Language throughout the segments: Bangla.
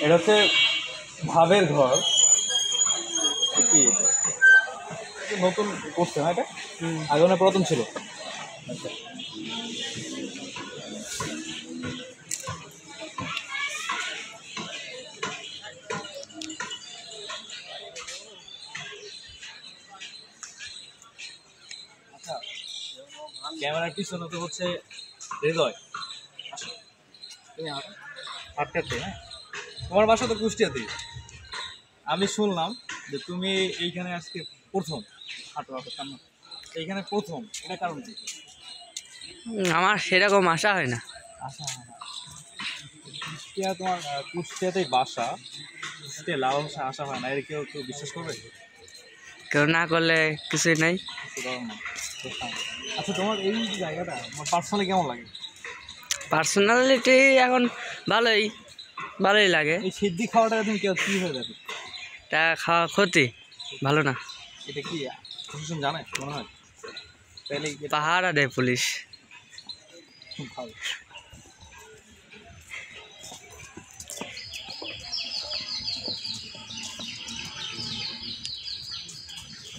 এটা হচ্ছে ভাবের ঘর কি নতুন করছে না? এটা আগে অনেক পুরাতন ছিল। আচ্ছা, ক্যামেরার পিছনে তো হচ্ছে হৃদয়। হাটকাতে, হ্যাঁ, তোমার বাসা তো কুষ্টিয়াতে। আমি শুনলাম যে তুমি এইখানে আজকে প্রথম হাঁটো সামনে, এইখানে প্রথম, এটা কারণ কি? আমার সেরকম আশা হয় না। আশা হয় না। কুষ্টিয়া, তোমার কুষ্টিয়াতেই বাসা, কুষ্টিয়া লাভ আশা হয় না, এর কেউ কেউ বিশ্বাস করবে? কেউ না করলে কিছুই নেই। আচ্ছা, তোমার এই জায়গাটা আমার পার্সোনালি কেমন লাগে? পার্সোনালিটি এখন ভালোই ভালোই লাগে। এই সিদ্ধি খাওয়াটা তুমি কেউ কী হয়ে যাবে? তা খাওয়া ক্ষতি, ভালো না। এটা কি প্রশাসন জানে মনে হয়? তাহলে পাহাড়া দেয় পুলিশ। খুব ভালো।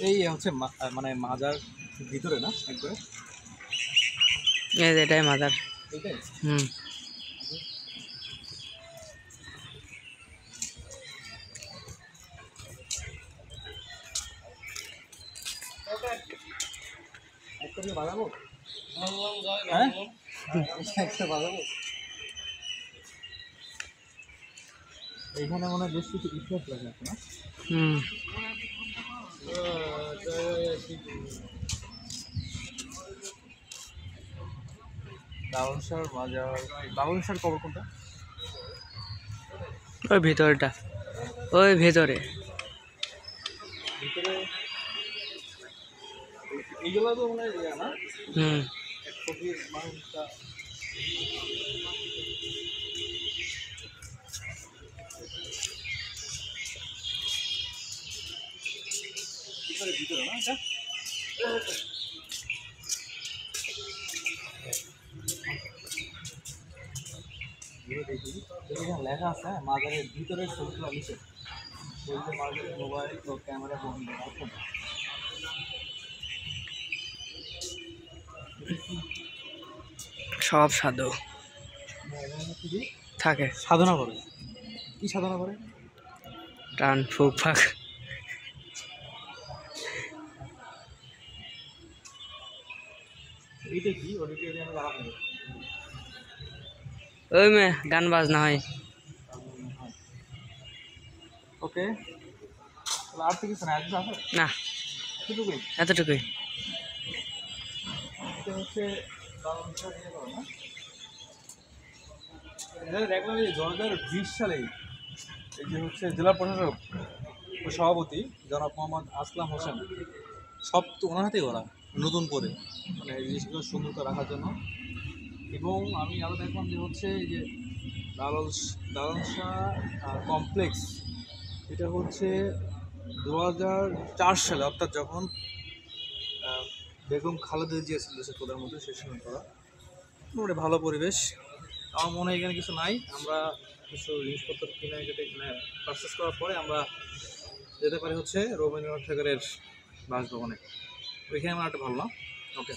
এই হচ্ছে মানে মাজার ভিতরে না একবারে? এটাই মাদার। এইটাই? হুম। একটা বাজাবো? হ্যাঁ, একটা বাজাবো। এইখানে মনে হয় বেশ কিছু ইতিহাস লেখা আছে না? হুম। দাউনসার মাজার, দাউনসার কবর কোনটা? ওই ভিতরটা, ওই ভেতরে। ভিতরে এইগুলো তো মনে হয় না? হুম। এক ফকির মানুষটা ভিতরে না এটা? লেখা আছে মাজারের ভিতরের ছবিগুলো নিচে, বলতে মাজারের মোবাইল ও ক্যামেরা বন্ধ রাখুন। সব সাধু থাকে, সাধনা করে। কি সাধনা করে? টান ফুক ফাঁক। এইটা কি অডিটোরিয়ামে যাওয়া হবে? ওই মেয়ে গান বাজনা হয়। ওকে, আর তো কিছু না, আছে না, এতটুকুই। এতটুকুই। এটা হচ্ছে দেখলাম এই 2020 সালেই এই যে হচ্ছে জেলা প্রশাসক ও সভাপতি জনাব মোহাম্মদ আসলাম হোসেন, সব তো ওনার হাতেই করা, নতুন করে মানে এই জিনিসগুলো সুন্দর করে রাখার জন্য। এবং আমি আরও দেখলাম যে হচ্ছে এই যে দালাল শাহ কমপ্লেক্স, এটা হচ্ছে 2004 সালে, অর্থাৎ যখন বেগম খালেদা জিয়া ছিল দেশের প্রধানমন্ত্রী, সেই সময় করা। মোটামুটি ভালো পরিবেশ। আমার মনে হয় এখানে কিছু নাই, আমরা কিছু জিনিসপত্র কিনে যেতে পারচেস করার পরে আমরা যেতে পারি হচ্ছে রবীন্দ্রনাথ ঠাকুরের বাসভবনে, ওইখানে আমার একটা ভালো না। ওকে।